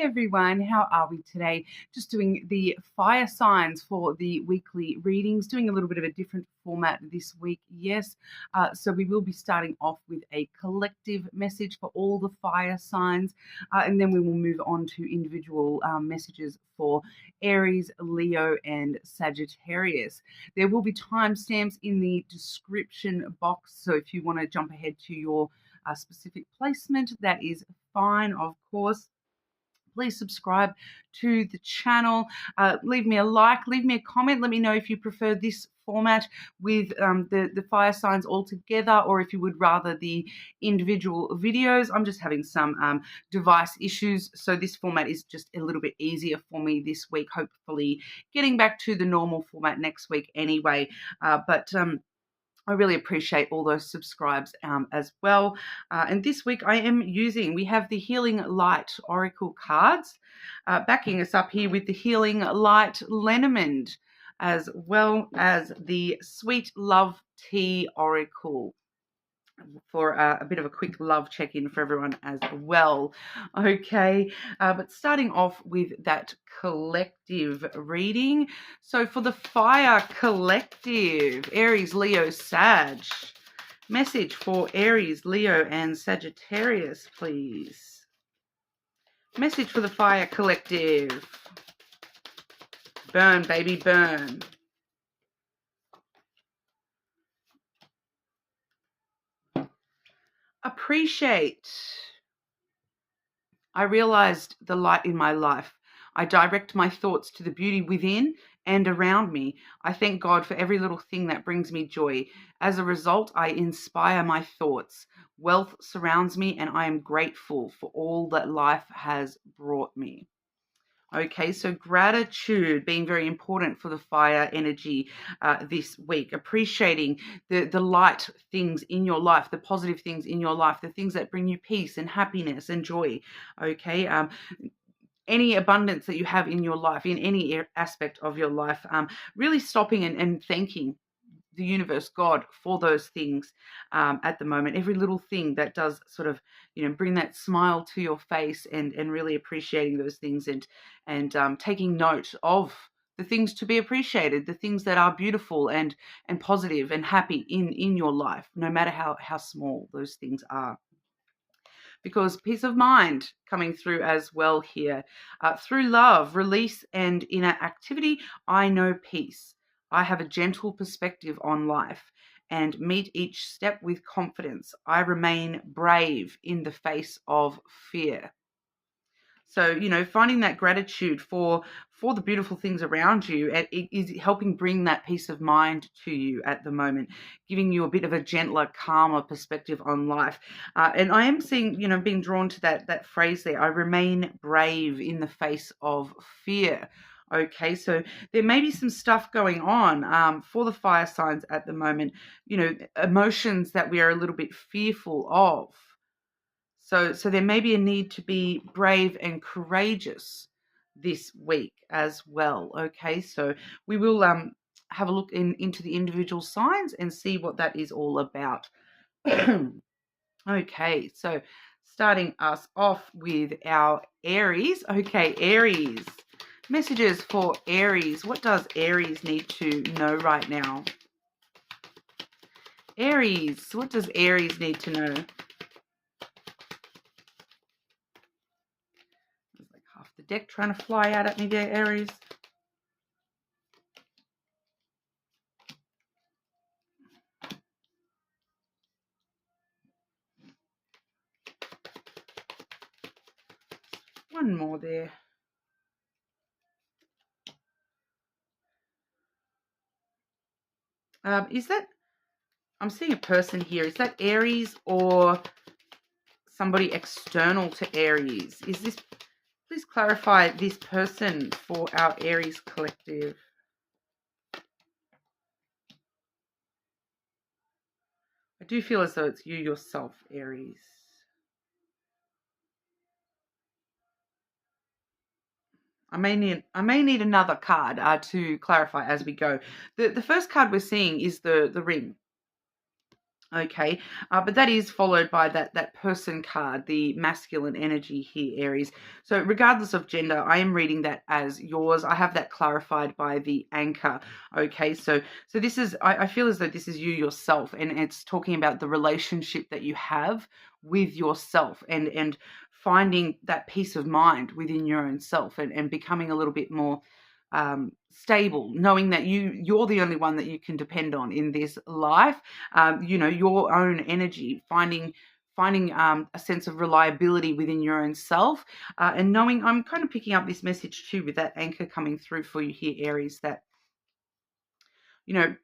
everyone, how are we today? Just doing the fire signs for the weekly readings, doing a little bit of a different format this week, yes. So we will be starting off with a collective message for all the fire signs, and then we will move on to individual messages for Aries, Leo, and Sagittarius. There will be timestamps in the description box, so if you want to jump ahead to your specific placement, that is fine, of course. Please subscribe to the channel. Leave me a like, leave me a comment. Let me know if you prefer this format with the fire signs all together, or if you would rather the individual videos. I'm just having some device issues, so this format is just a little bit easier for me this week. Hopefully getting back to the normal format next week anyway. I really appreciate all those subscribes as well. And this week we have the Healing Light Oracle cards, backing us up here with the Healing Light Lenormand, as well as the Sweet Love Tea Oracle, for a bit of a quick love check-in for everyone as well. Okay, but starting off with that collective reading. So for the Fire Collective, Aries, Leo, Sag. Message for Aries, Leo, and Sagittarius, please. Message for the Fire Collective. Burn, baby, burn. Appreciate. I realized the light in my life. I direct my thoughts to the beauty within and around me. I thank God for every little thing that brings me joy. As a result, I inspire my thoughts. Wealth surrounds me, and I am grateful for all that life has brought me. Okay, so gratitude being very important for the fire energy this week. Appreciating the light things in your life, the positive things in your life, the things that bring you peace and happiness and joy. Okay, any abundance that you have in your life, in any aspect of your life, really stopping and thanking the universe, God, for those things at the moment. Every little thing that does sort of, bring that smile to your face, and really appreciating those things, and taking note of the things to be appreciated, the things that are beautiful and positive and happy in your life, no matter how small those things are. Because peace of mind coming through as well here. Through love, release, and inner activity, I know peace. I have a gentle perspective on life and meet each step with confidence. I remain brave in the face of fear. So, finding that gratitude for the beautiful things around you, it is helping bring that peace of mind to you at the moment, giving you a bit of a gentler, calmer perspective on life. And I am seeing, being drawn to that phrase there, I remain brave in the face of fear. Okay, so there may be some stuff going on for the fire signs at the moment, emotions that we are a little bit fearful of. So there may be a need to be brave and courageous this week as well. Okay, so we will have a look into the individual signs and see what that is all about. Okay, so starting us off with our Aries. Okay, Aries. Messages for Aries. What does Aries need to know right now? Aries. What does Aries need to know? There's like half the deck trying to fly out at me there, Aries. One more there. Is that, I'm seeing a person here. Is that Aries or somebody external to Aries? Is this, please clarify this person for our Aries collective. I do feel as though it's you yourself, Aries. I may need another card to clarify as we go. The first card we're seeing is the ring. Okay, but that is followed by that person card, the masculine energy here, Aries. So regardless of gender, I am reading that as yours. I have that clarified by the anchor. Okay, so this is, I feel as though this is you yourself, and it's talking about the relationship that you have with yourself, and finding that peace of mind within your own self, and becoming a little bit more stable, knowing that you're the only one that you can depend on in this life. Your own energy, finding a sense of reliability within your own self, and knowing, I'm kind of picking up this message too with that anchor coming through for you here, Aries, that, you know,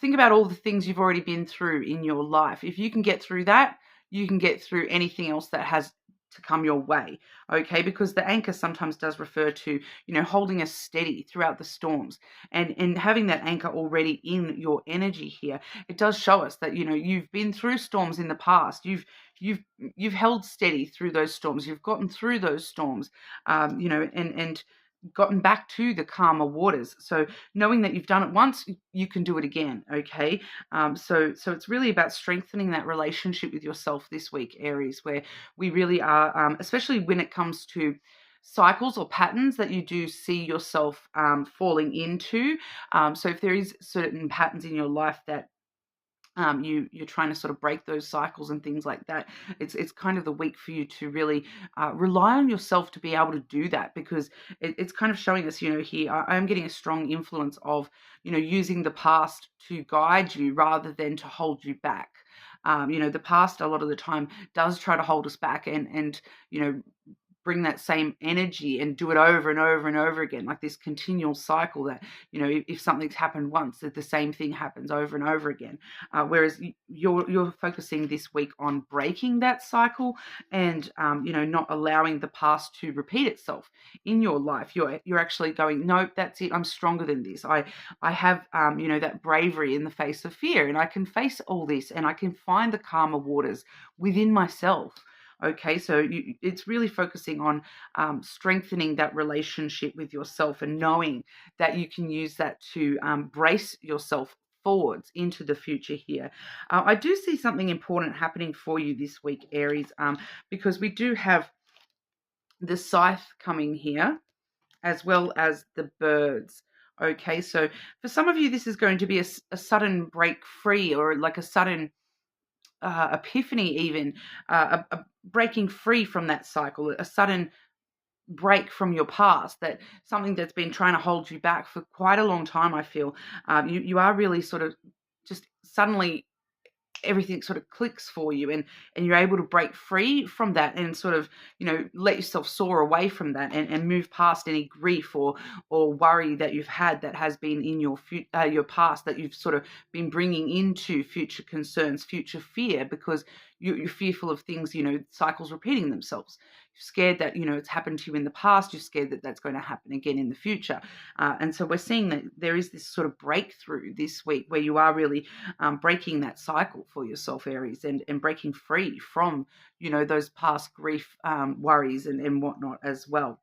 think about all the things you've already been through in your life. If you can get through that, you can get through anything else that has to come your way. Okay, because the anchor sometimes does refer to, holding us steady throughout the storms, and having that anchor already in your energy here. It does show us that, you've been through storms in the past. You've held steady through those storms. You've gotten through those storms, and gotten back to the calmer waters. So knowing that you've done it once, you can do it again. Okay. So it's really about strengthening that relationship with yourself this week, Aries, where we really are, especially when it comes to cycles or patterns that you do see yourself falling into. So if there is certain patterns in your life that you're trying to sort of break those cycles and things like that, it's kind of the week for you to really rely on yourself to be able to do that, because it's kind of showing us, here I'm getting a strong influence of, using the past to guide you rather than to hold you back. The past a lot of the time does try to hold us back, and bring that same energy and do it over and over and over again, like this continual cycle that, if something's happened once, that the same thing happens over and over again. Whereas you're focusing this week on breaking that cycle, and, not allowing the past to repeat itself in your life. You're actually going, nope, that's it. I'm stronger than this. I have, that bravery in the face of fear, and I can face all this, and I can find the calmer waters within myself. Okay, so it's really focusing on strengthening that relationship with yourself, and knowing that you can use that to brace yourself forwards into the future here. I do see something important happening for you this week, Aries, because we do have the scythe coming here, as well as the birds. Okay, so for some of you, this is going to be a sudden break free, or like a sudden epiphany, even a breaking free from that cycle, a sudden break from your past, that something that's been trying to hold you back for quite a long time. I feel you are really sort of just suddenly everything sort of clicks for you, and you're able to break free from that, and sort of, let yourself soar away from that, and move past any grief or worry that you've had that has been in your past, that you've sort of been bringing into future concerns, future fear, because you're fearful of things, cycles repeating themselves. You're scared that, it's happened to you in the past. You're scared that that's going to happen again in the future. And so we're seeing that there is this sort of breakthrough this week, where you are really breaking that cycle for yourself, Aries, and breaking free from, those past grief worries and whatnot as well.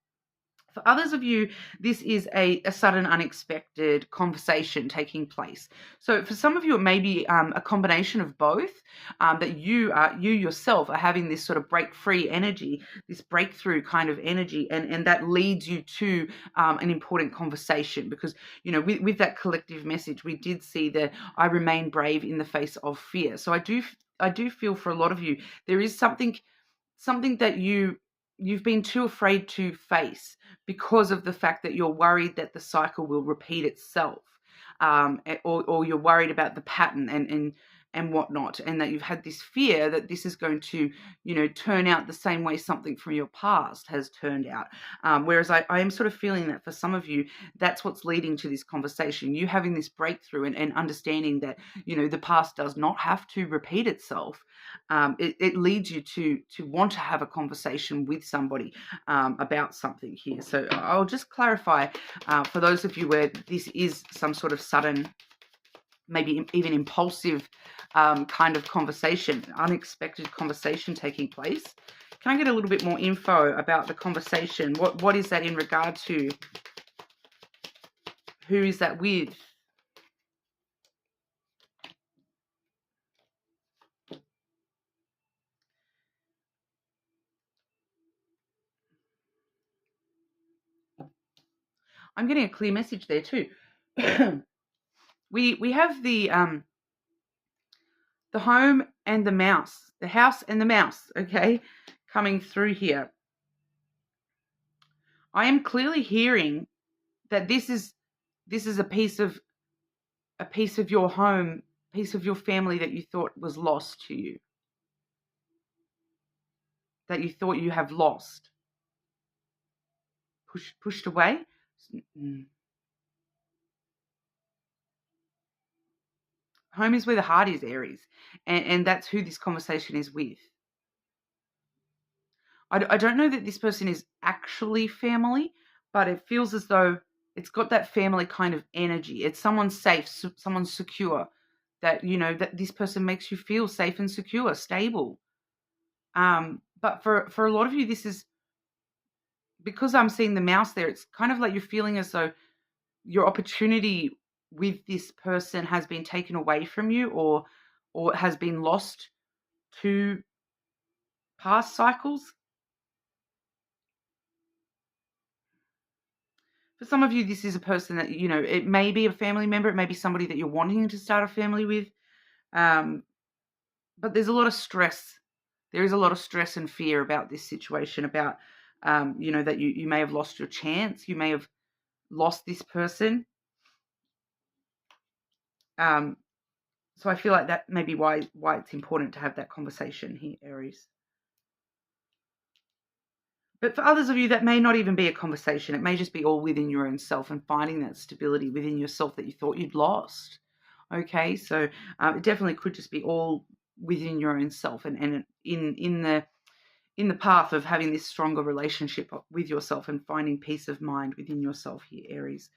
For others of you, this is a sudden, unexpected conversation taking place. So for some of you, it may be a combination of both, that you yourself are having this sort of break free energy, this breakthrough kind of energy, and that leads you to an important conversation, because, with that collective message, we did see that I remain brave in the face of fear. So I do feel for a lot of you, there is something that you've been too afraid to face, because of the fact that you're worried that the cycle will repeat itself, or you're worried about the pattern and whatnot, and that you've had this fear that this is going to, turn out the same way something from your past has turned out. Whereas I am sort of feeling that for some of you, that's what's leading to this conversation. You having this breakthrough, and understanding that, the past does not have to repeat itself. It leads you to want to have a conversation with somebody about something here. So I'll just clarify for those of you where this is some sort of sudden, maybe even impulsive kind of conversation, unexpected conversation taking place. Can I get a little bit more info about the conversation? What is that in regard to? Who is that with? I'm getting a clear message there too. we have the home and the mouse, the house and the mouse, okay, coming through here. I am clearly hearing that this is a piece of your home, piece of your family that you thought was lost to you, that you thought you have lost, pushed away. Home is where the heart is, Aries, and that's who this conversation is with. I don't know that this person is actually family, but it feels as though it's got that family kind of energy. It's someone safe, someone secure, that, you know, that this person makes you feel safe and secure, stable. But for a lot of you, this is, because I'm seeing the mouse there, it's kind of like you're feeling as though your opportunity with this person has been taken away from you, or has been lost to past cycles. For some of you, this is a person that, you know, it may be a family member, it may be somebody that you're wanting to start a family with, but there's a lot of stress. There is a lot of stress and fear about this situation, about, you know, that you may have lost your chance, you may have lost this person. So I feel like that may be why it's important to have that conversation here, Aries. But for others of you, that may not even be a conversation. It may just be all within your own self and finding that stability within yourself that you thought you'd lost. Okay, so it definitely could just be all within your own self, and in the path of having this stronger relationship with yourself and finding peace of mind within yourself here, Aries.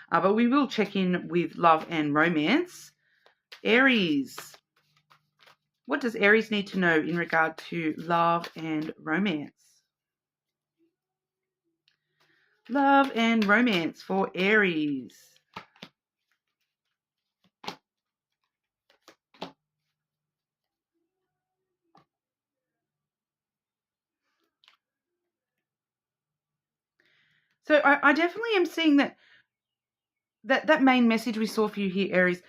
But we will check in with love and romance. Aries. What does Aries need to know in regard to love and romance? Love and romance for Aries. So I definitely am seeing that main message we saw for you here, Aries.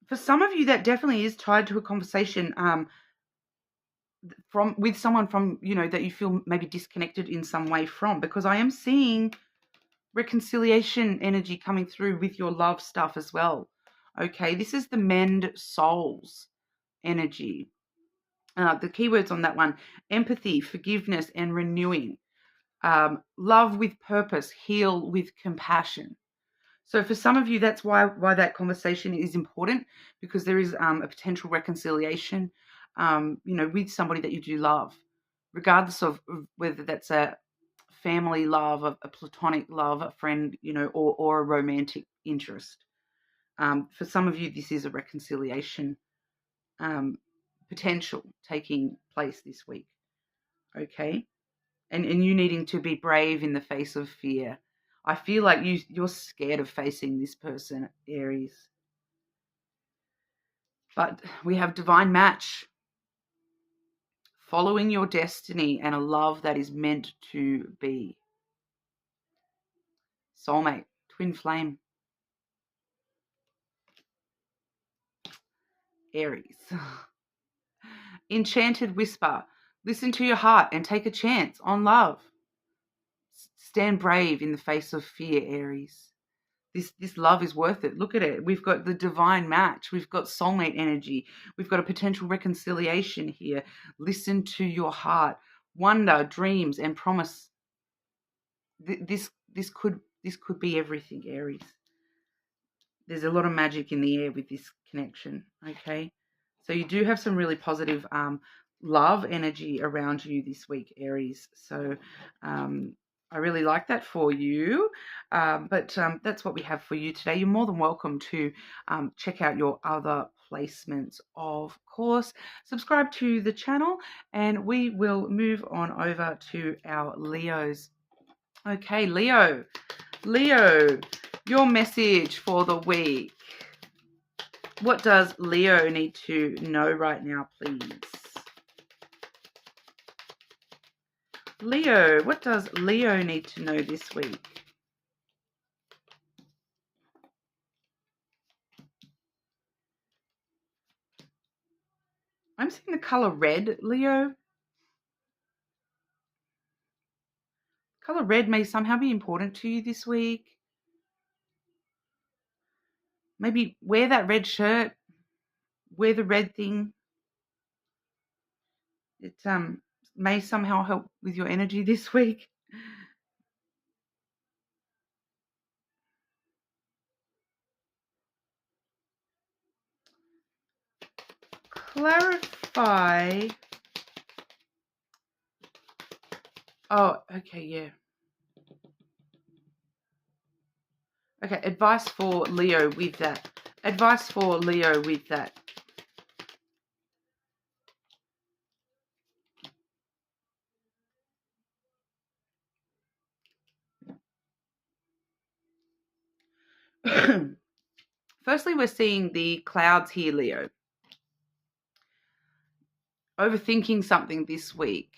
For some of you, that definitely is tied to a conversation with someone from, you know, that you feel maybe disconnected in some way from, because I am seeing reconciliation energy coming through with your love stuff as well. Okay, this is the mend souls energy. The keywords on that one: empathy, forgiveness, and renewing. Love with purpose, heal with compassion. So for some of you, that's why that conversation is important, because there is a potential reconciliation, you know, with somebody that you do love, regardless of whether that's a family love, a platonic love, a friend, you know, or a romantic interest. For some of you, this is a reconciliation potential taking place this week. Okay, and you needing to be brave in the face of fear. I feel like you're scared of facing this person, Aries. But we have divine match, following your destiny, and a love that is meant to be. Soulmate, twin flame, Aries. Enchanted whisper, listen to your heart and take a chance on love. Stand brave in the face of fear, Aries. This love is worth it. Look at it. We've got the divine match. We've got soulmate energy. We've got a potential reconciliation here. Listen to your heart. Wonder, dreams, and promise. This could be everything, Aries. There's a lot of magic in the air with this connection. Okay, so you do have some really positive love energy around you this week, Aries. So I really like that for you. But that's what we have for you today. You're more than welcome to check out your other placements, of course. Subscribe to the channel, and we will move on over to our Leos. Okay, Leo, your message for the week. What does Leo need to know right now, please? Leo, what does Leo need to know this week? I'm seeing the color red, Leo. Color red may somehow be important to you this week. Maybe wear that red shirt, wear the red thing. It may somehow help with your energy this week. Clarify. Oh, okay, yeah. Okay, advice for Leo with that. Advice for Leo with that. Firstly, we're seeing the clouds here, Leo. Overthinking something this week.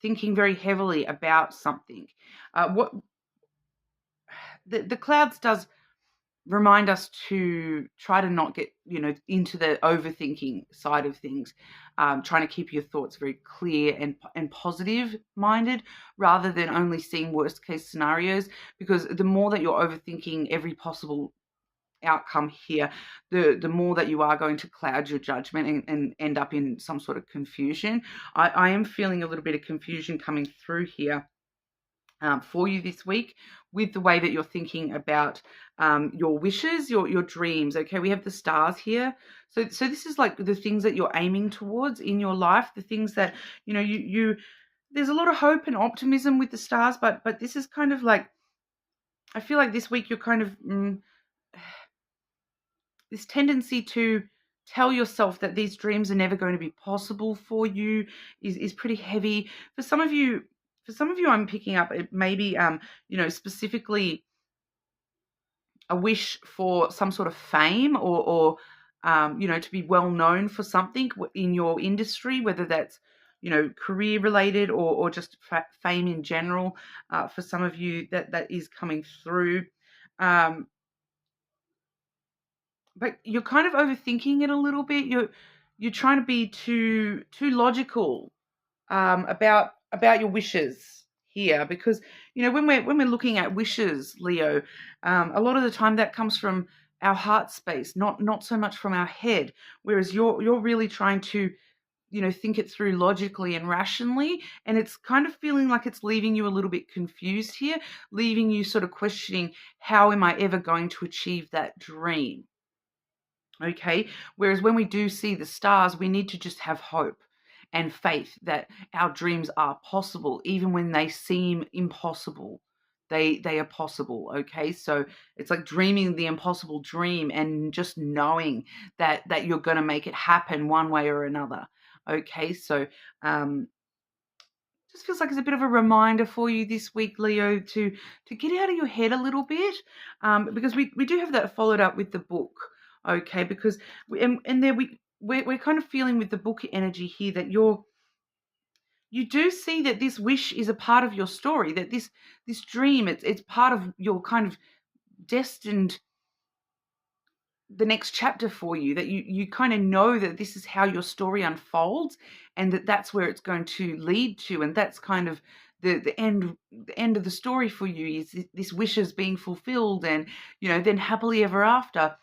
Thinking very heavily about something. What the clouds does remind us to try to not get, into the overthinking side of things, trying to keep your thoughts very clear and positive minded rather than only seeing worst case scenarios, because the more that you're overthinking every possible outcome here, the more that you are going to cloud your judgment and end up in some sort of confusion. I am feeling a little bit of confusion coming through here for you this week with the way that you're thinking about your wishes, your dreams. Okay, we have the stars here. So this is like the things that you're aiming towards in your life, the things that, you there's a lot of hope and optimism with the stars, but this is kind of like, I feel like this week you're kind of this tendency to tell yourself that these dreams are never going to be possible for you is pretty heavy. For some of you, I'm picking up it maybe specifically a wish for some sort of fame or to be well known for something in your industry, whether that's career related or just fame in general. For some of you, that is coming through. But you're kind of overthinking it a little bit. You're trying to be too logical about your wishes here, because when we're looking at wishes, Leo, a lot of the time that comes from our heart space, not so much from our head. Whereas you're really trying to think it through logically and rationally, and it's kind of feeling like it's leaving you a little bit confused here, leaving you sort of questioning, how am I ever going to achieve that dream? Okay. Whereas when we do see the stars, we need to just have hope and faith that our dreams are possible, even when they seem impossible. They are possible. Okay. So it's like dreaming the impossible dream and just knowing that you're going to make it happen one way or another. Okay. So, just feels like it's a bit of a reminder for you this week, Leo, to get out of your head a little bit, because we do have that followed up with the book, okay? Because we're kind of feeling with the book energy here that you do see that this wish is a part of your story, that this dream, it's part of your kind of destined the next chapter for you, that you kind of know that this is how your story unfolds and that's where it's going to lead to, and that's kind of the end of the story for you, is this wishes being fulfilled and then happily ever after.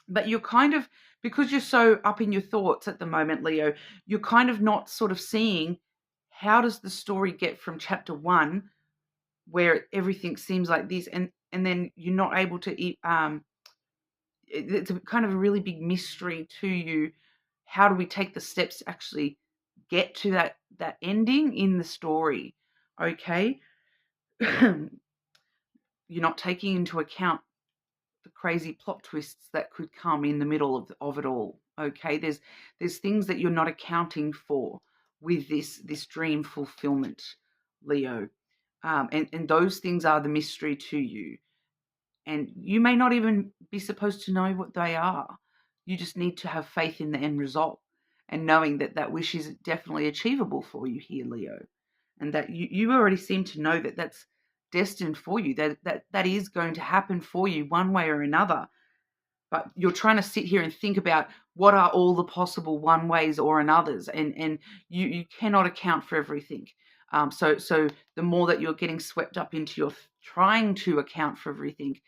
But you're kind of, because you're so up in your thoughts at the moment, Leo, you're kind of not sort of seeing how does the story get from chapter 1 where everything seems like this, and then you're not able to it's a kind of a really big mystery to you. How do we take the steps to actually get to that ending in the story? Okay. You're not taking into account the crazy plot twists that could come in the middle of it all. Okay. There's things that you're not accounting for with this dream fulfillment, Leo. And those things are the mystery to you. And you may not even be supposed to know what they are. You just need to have faith in the end result and knowing that wish is definitely achievable for you here, Leo. And that you already seem to know that that's destined for you, that is going to happen for you one way or another. But you're trying to sit here and think about what are all the possible one ways or anothers, and you cannot account for everything. So the more that you're getting swept up into your trying to account for everything,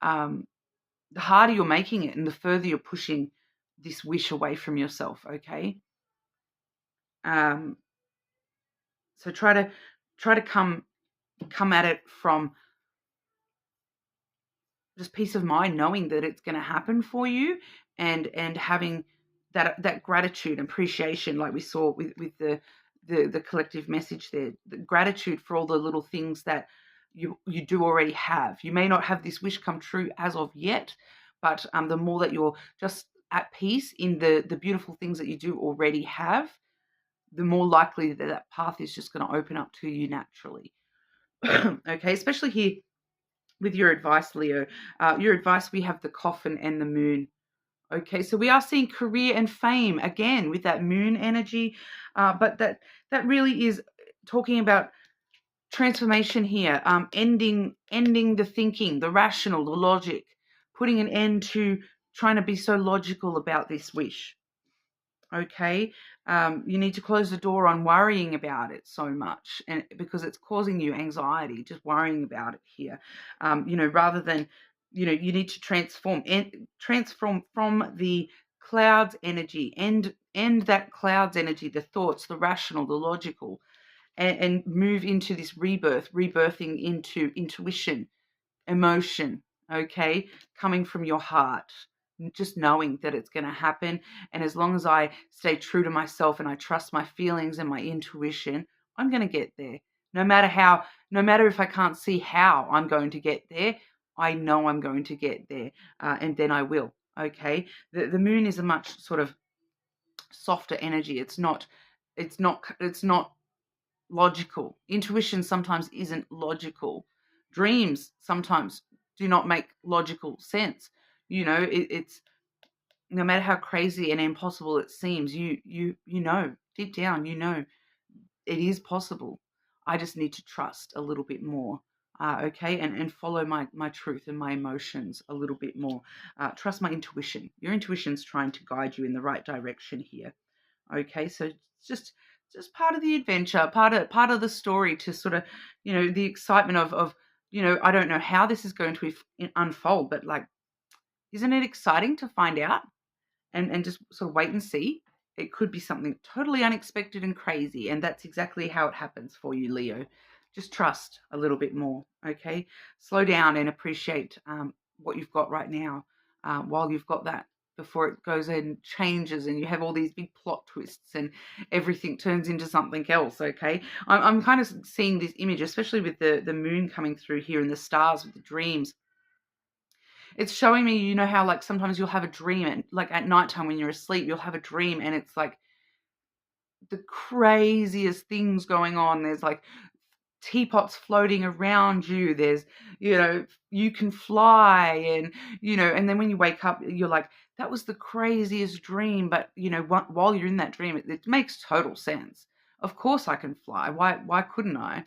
the harder you're making it, and the further you're pushing this wish away from yourself. Okay. So try to come at it from just peace of mind, knowing that it's going to happen for you, and having that gratitude and appreciation, like we saw with the collective message there, the gratitude for all the little things that you do already have. You may not have this wish come true as of yet, but the more that you're just at peace in the beautiful things that you do already have, the more likely that path is just going to open up to you naturally. Okay, especially here with your advice, Leo. Your advice, we have the coffin and the moon. Okay, so we are seeing career and fame again with that moon energy, but that really is talking about transformation here, ending the thinking, the rational, the logic, putting an end to trying to be so logical about this wish. Okay, you need to close the door on worrying about it so much, and because it's causing you anxiety, just worrying about it here. Rather than, you need to transform from the clouds energy, and that clouds energy, the thoughts, the rational, the logical, and move into this rebirthing into intuition, emotion, okay, coming from your heart, just knowing that it's going to happen. And as long as I stay true to myself and I trust my feelings and my intuition, I'm going to get there. No matter if I can't see how I'm going to get there, I know I'm going to get there, and then I will. Okay, the moon is a much sort of softer energy. It's not logical. Intuition sometimes isn't logical. Dreams sometimes do not make logical sense. It's no matter how crazy and impossible it seems, you know deep down, it is possible. I just need to trust a little bit more. Okay, and follow my truth and my emotions a little bit more. Trust my intuition. Your intuition's trying to guide you in the right direction here. Okay, so just part of the adventure, part of the story, to sort of, the excitement of I don't know how this is going to unfold, but like, isn't it exciting to find out, and just sort of wait and see? It could be something totally unexpected and crazy, and that's exactly how it happens for you, Leo. Just trust a little bit more, okay? Slow down and appreciate what you've got right now, while you've got that, before it goes and changes and you have all these big plot twists and everything turns into something else, okay? I'm kind of seeing this image, especially with the moon coming through here and the stars with the dreams. It's showing me, how like sometimes you'll have a dream, and like at nighttime when you're asleep, you'll have a dream and it's like the craziest things going on. There's like teapots floating around you. There's, you can fly, and, and then when you wake up, you're like, that was the craziest dream. But, while you're in that dream, it makes total sense. Of course I can fly. Why couldn't I?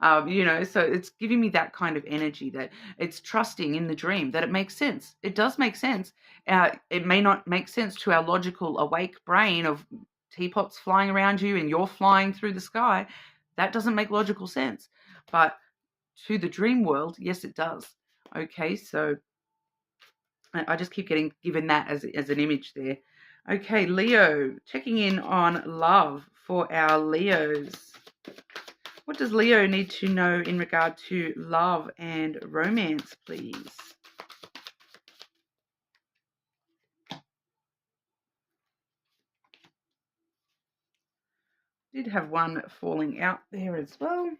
So it's giving me that kind of energy, that it's trusting in the dream, that it makes sense. It does make sense. It may not make sense to our logical awake brain of teapots flying around you and you're flying through the sky. That doesn't make logical sense. But to the dream world, yes, it does. Okay, so I just keep getting given that as an image there. Okay, Leo, checking in on love for our Leos. What does Leo need to know in regard to love and romance, please? Did have one falling out there as well.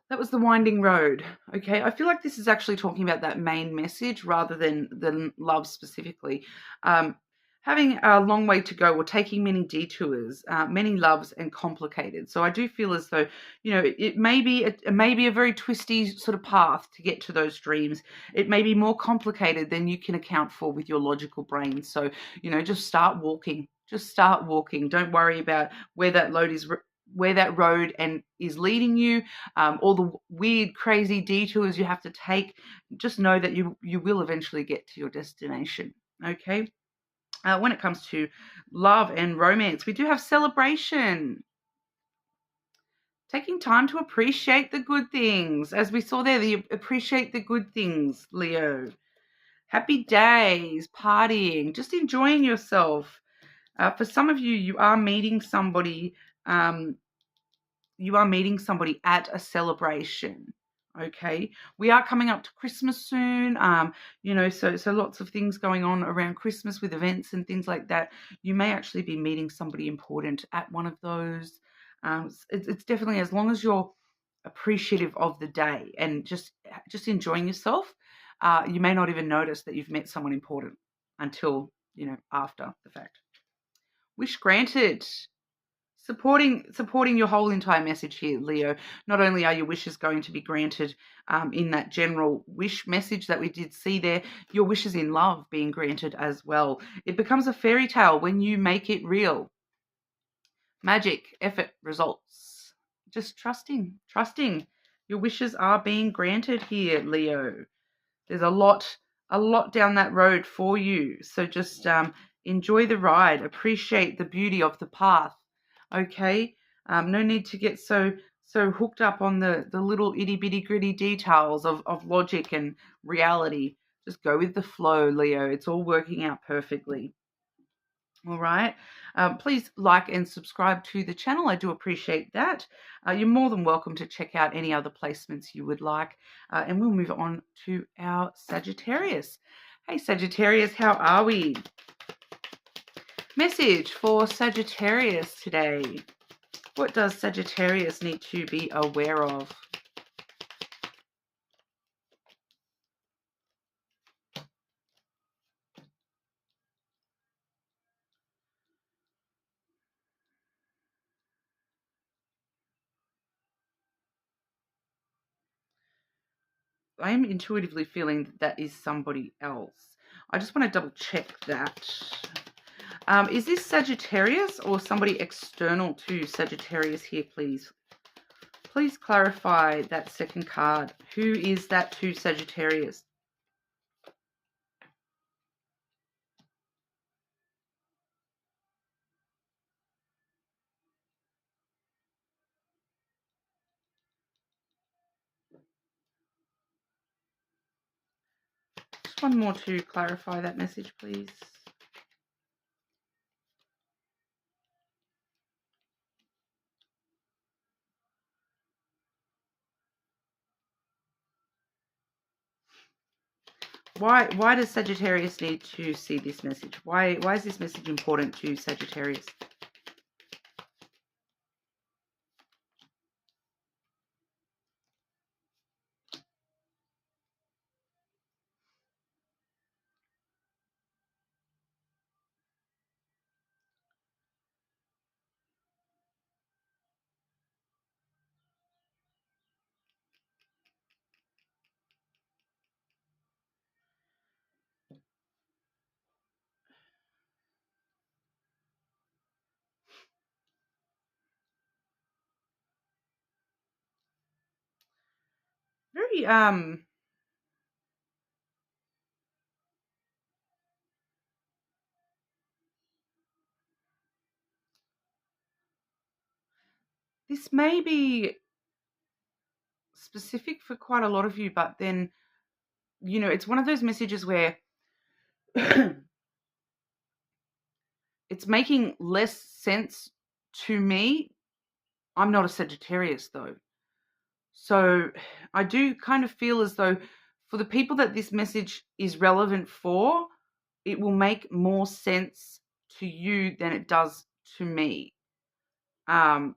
That was the winding road. Okay, I feel like this is actually talking about that main message rather than love specifically. Having a long way to go, or taking many detours, many loves, and complicated. So I do feel as though, it may be a very twisty sort of path to get to those dreams. It may be more complicated than you can account for with your logical brain. So, just start walking. Just start walking. Don't worry about where that road and is leading you, all the weird, crazy detours you have to take. Just know that you will eventually get to your destination. Okay. When it comes to love and romance, we do have celebration. Taking time to appreciate the good things. As we saw there, appreciate the good things, Leo. Happy days, partying, just enjoying yourself. For some of you, you are meeting somebody. You are meeting somebody at a celebration. Okay, we are coming up to Christmas soon. So lots of things going on around Christmas with events and things like that. You may actually be meeting somebody important at one of those. It's definitely, as long as you're appreciative of the day and just enjoying yourself, you may not even notice that you've met someone important until after the fact. Wish granted. Supporting your whole entire message here, Leo. Not only are your wishes going to be granted in that general wish message that we did see there, your wishes in love being granted as well. It becomes a fairy tale when you make it real. Magic, effort, results. Just trusting. Your wishes are being granted here, Leo. There's a lot down that road for you. So just enjoy the ride. Appreciate the beauty of the path. Okay, no need to get so hooked up on the little itty bitty gritty details of logic and reality. Just go with the flow, Leo. It's all working out perfectly. All right. Please like and subscribe to the channel. I do appreciate that. You're more than welcome to check out any other placements you would like. And we'll move on to our Sagittarius. Hey, Sagittarius, how are we? Message for Sagittarius today. What does Sagittarius need to be aware of? I am intuitively feeling that is somebody else. I just want to double check that. Is this Sagittarius or somebody external to Sagittarius here, please? Please clarify that second card. Who is that to Sagittarius? Just one more to clarify that message, please. Why does Sagittarius need to see this message? Why is this message important to Sagittarius? Very this may be specific for quite a lot of you, but then it's one of those messages where it's making less sense to me. I'm not a Sagittarius though. So I do kind of feel as though for the people that this message is relevant for, it will make more sense to you than it does to me. So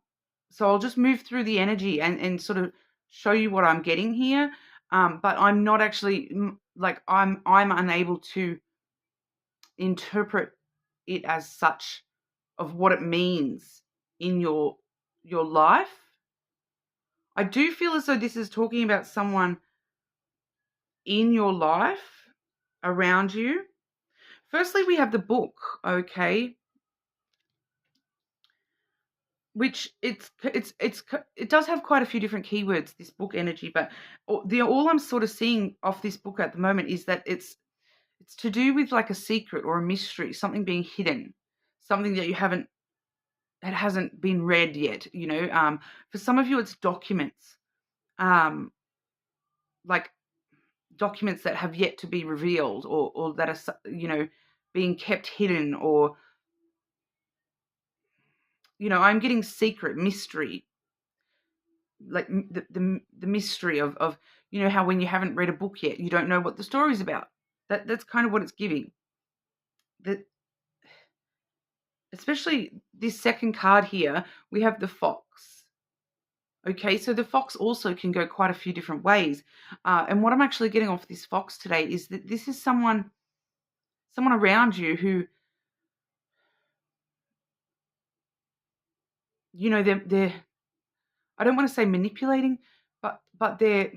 I'll just move through the energy and sort of show you what I'm getting here. But I'm not actually I'm unable to interpret it as such of what it means in your life. I do feel as though this is talking about someone in your life around you. Firstly, we have the book, okay, which it does have quite a few different keywords, this book energy, but all I'm sort of seeing off this book at the moment is that it's it's to do with like a secret or a mystery, something being hidden, something that it hasn't been read yet. For some of you, it's documents, like documents that have yet to be revealed, or that are, being kept hidden, or, I'm getting secret, mystery, like the mystery of, how when you haven't read a book yet, you don't know what the story's about. That's kind of what it's giving. That, especially this second card here, we have the fox. Okay, so the fox also can go quite a few different ways. And what I'm actually getting off this fox today is that this is someone around you who, they're I don't want to say manipulating, but they're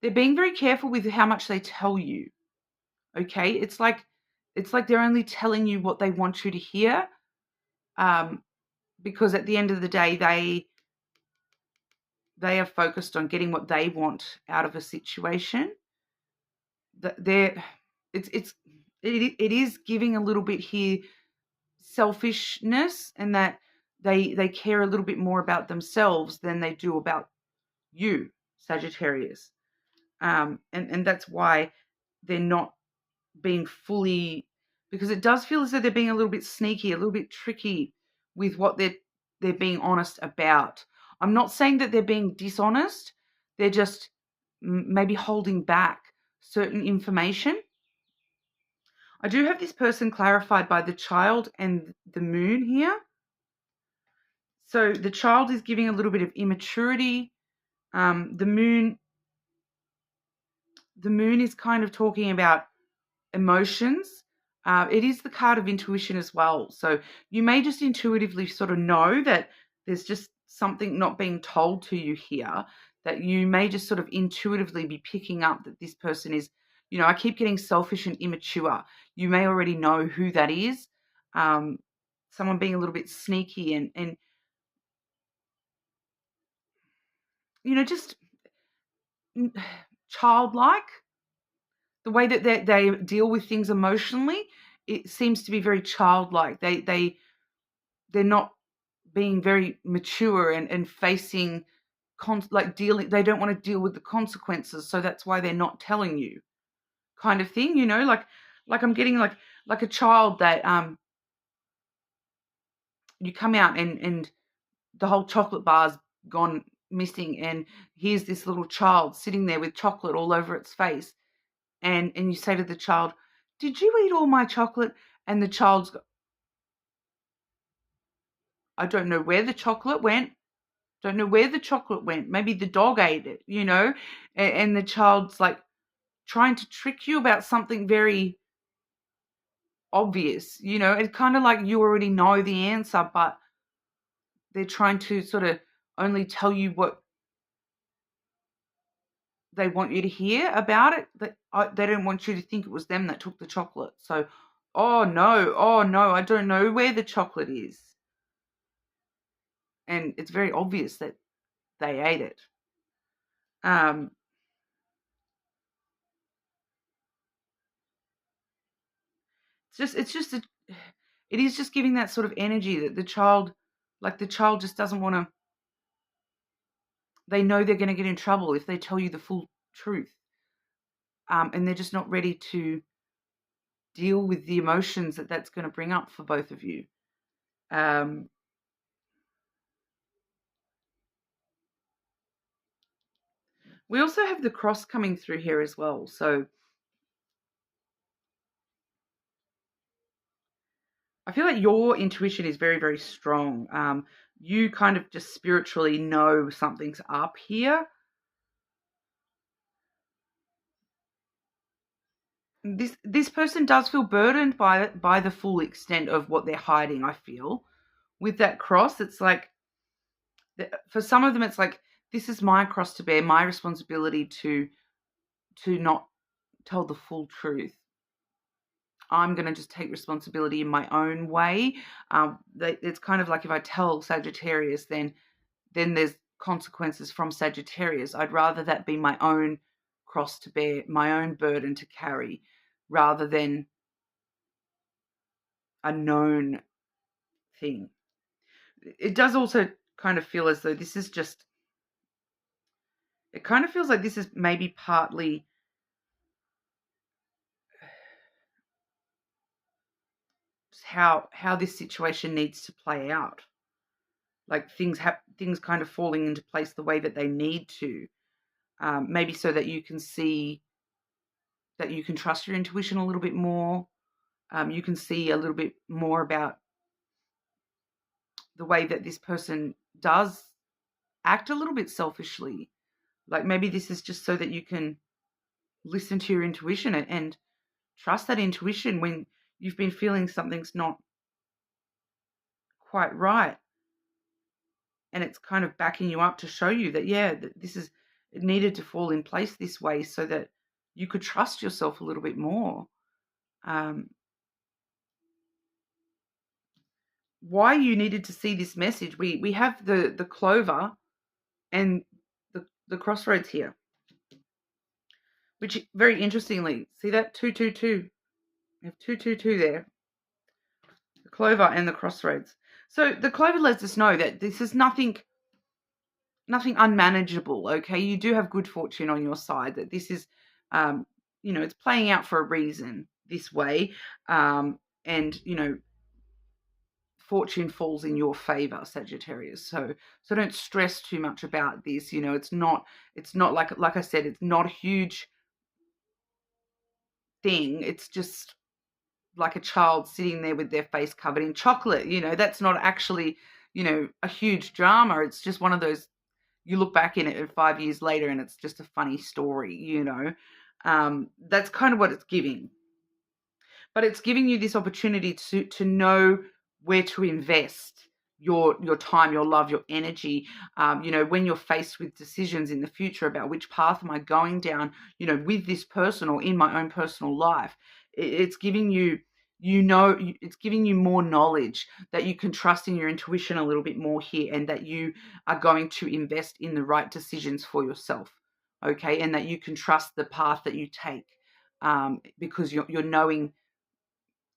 being very careful with how much they tell you. Okay, it's like they're only telling you what they want you to hear, because at the end of the day, they are focused on getting what they want out of a situation. It is giving a little bit here selfishness, and that they care a little bit more about themselves than they do about you, Sagittarius. And that's why they're not being fully, because it does feel as though they're being a little bit sneaky, a little bit tricky with what they're being honest about. I'm not saying that they're being dishonest. They're just maybe holding back certain information. I do have this person clarified by the child and the moon here. So the child is giving a little bit of immaturity. The moon is kind of talking about emotions. It is the card of intuition as well. So you may just intuitively sort of know that there's just something not being told to you here, that you may just sort of intuitively be picking up that this person is, I keep getting selfish and immature. You may already know who that is. Someone being a little bit sneaky and just childlike. The way that they deal with things emotionally, it seems to be very childlike. They're not being very mature and facing dealing. They don't want to deal with the consequences, so that's why they're not telling you, kind of thing. Like I'm getting like a child that you come out and the whole chocolate bar's gone missing, and here's this little child sitting there with chocolate all over its face. And you say to the child, "Did you eat all my chocolate?" And the child's go, "I don't know where the chocolate went. Don't know where the chocolate went. Maybe the dog ate it, And the child's like trying to trick you about something very obvious, It's kind of like you already know the answer, but they're trying to sort of only tell you what they want you to hear about it. They don't want you to think it was them that took the chocolate. So, oh no, I don't know where the chocolate is. And it's very obvious that they ate it. It is just giving that sort of energy that the child just doesn't want to. They know they're going to get in trouble if they tell you the full truth. And they're just not ready to deal with the emotions that that's going to bring up for both of you. We also have the cross coming through here as well. So I feel like your intuition is very, very strong. You kind of just spiritually know something's up here. This person does feel burdened by the full extent of what they're hiding, I feel. With that cross, it's like, for some of them, it's like, this is my cross to bear, my responsibility to not tell the full truth. I'm going to just take responsibility in my own way. It's kind of like if I tell Sagittarius, then there's consequences from Sagittarius. I'd rather that be my own cross to bear, my own burden to carry, rather than a known thing. It does also kind of feel as though this is just, it kind of feels like this is maybe partly how this situation needs to play out. Like things kind of falling into place the way that they need to, maybe so that you can see that you can trust your intuition a little bit more. You can see a little bit more about the way that this person does act a little bit selfishly. Like maybe this is just so that you can listen to your intuition and trust that intuition when you've been feeling something's not quite right. And it's kind of backing you up to show you that, yeah, this is, it needed to fall in place this way so that you could trust yourself a little bit more. Why you needed to see this message, we have the clover and the crossroads here, which very interestingly, see that 222, we have 222 there, the clover and the crossroads. So the clover lets us know that this is nothing unmanageable. Okay, you do have good fortune on your side, that this is it's playing out for a reason this way, and fortune falls in your favor, Sagittarius. So don't stress too much about this. It's not like I said, it's not a huge thing. It's just like a child sitting there with their face covered in chocolate. That's not actually, a huge drama. It's just one of those, you look back in it 5 years later and it's just a funny story, that's kind of what it's giving. But it's giving you this opportunity to know where to invest your time, your love, your energy, when you're faced with decisions in the future about which path am I going down, with this person or in my own personal life. It's giving you, it's giving you more knowledge that you can trust in your intuition a little bit more here, and that you are going to invest in the right decisions for yourself, okay, and that you can trust the path that you take, because you're knowing,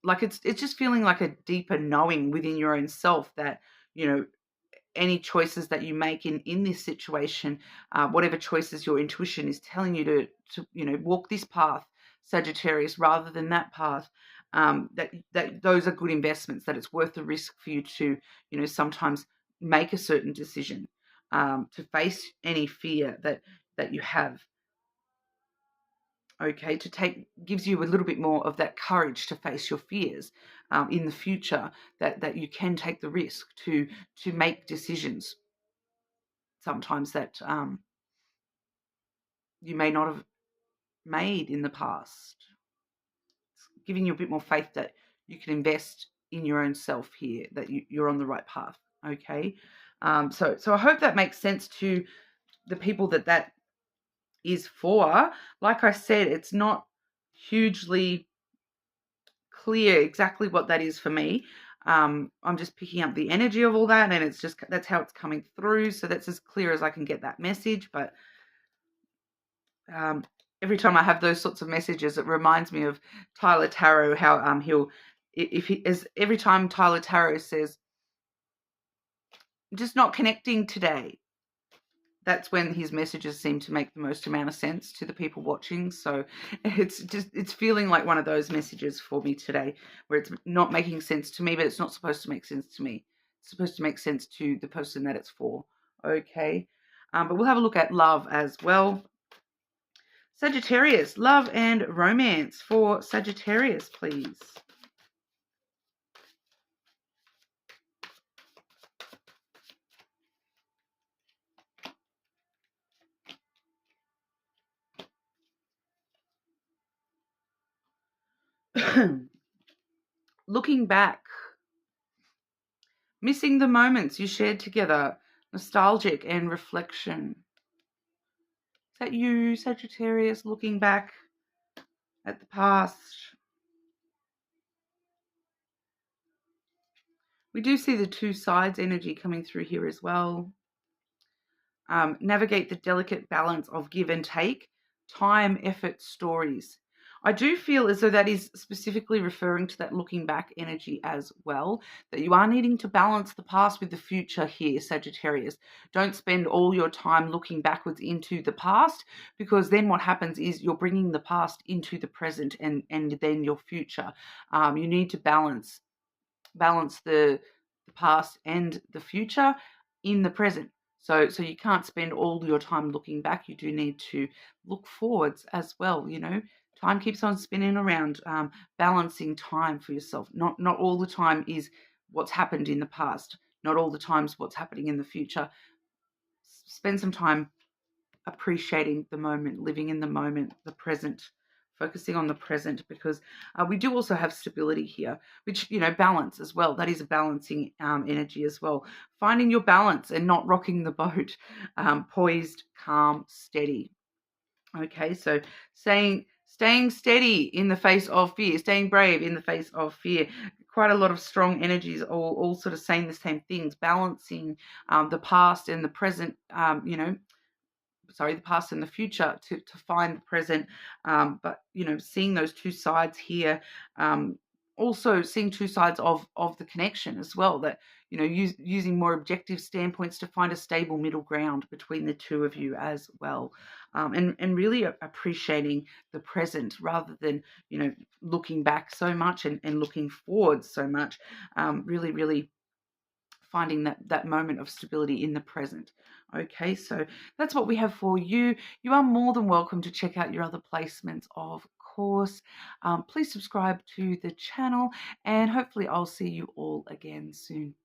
like it's just feeling like a deeper knowing within your own self that, any choices that you make in this situation, whatever choices your intuition is telling you to walk this path, Sagittarius, rather than that path, that those are good investments, that it's worth the risk for you to, sometimes make a certain decision, to face any fear that you have. Okay, gives you a little bit more of that courage to face your fears, in the future, that you can take the risk to make decisions sometimes that you may not have made in the past. It's giving you a bit more faith that you can invest in your own self here, that you're on the right path. Okay, so I hope that makes sense to the people that is for. Like I said, it's not hugely clear exactly what that is for me. I'm just picking up the energy of all that, and that's how it's coming through. So that's as clear as I can get that message. But every time I have those sorts of messages, it reminds me of Tyler Tarot, how every time Tyler Tarot says, just not connecting today, that's when his messages seem to make the most amount of sense to the people watching. So it's feeling like one of those messages for me today, where it's not making sense to me, but it's not supposed to make sense to me. It's supposed to make sense to the person that it's for. Okay. But we'll have a look at love as well. Sagittarius, love and romance for Sagittarius, please. Looking back, missing the moments you shared together, nostalgic and reflection. Is that you, Sagittarius, looking back at the past? We do see the two sides energy coming through here as well. Navigate the delicate balance of give and take time, effort, stories. I do feel as though that is specifically referring to that looking back energy as well, that you are needing to balance the past with the future here, Sagittarius. Don't spend all your time looking backwards into the past, because then what happens is you're bringing the past into the present and then your future. You need to balance the past and the future in the present. So you can't spend all your time looking back. You do need to look forwards as well. Time keeps on spinning around. Balancing time for yourself. Not all the time is what's happened in the past. Not all the times what's happening in the future. Spend some time appreciating the moment, living in the moment, the present, focusing on the present, because we do also have stability here, which, balance as well. That is a balancing energy as well. Finding your balance and not rocking the boat, poised, calm, steady. Okay, so staying steady in the face of fear, staying brave in the face of fear. Quite a lot of strong energies, all sort of saying the same things, balancing the past and the present, the past and the future to find the present. But seeing those two sides here, also seeing two sides of the connection as well, that using more objective standpoints to find a stable middle ground between the two of you as well. And really appreciating the present rather than looking back so much and looking forward so much. Really finding that moment of stability in the present. Okay, so that's what we have for you. You are more than welcome to check out your other placements, of course. Please subscribe to the channel, and hopefully I'll see you all again soon.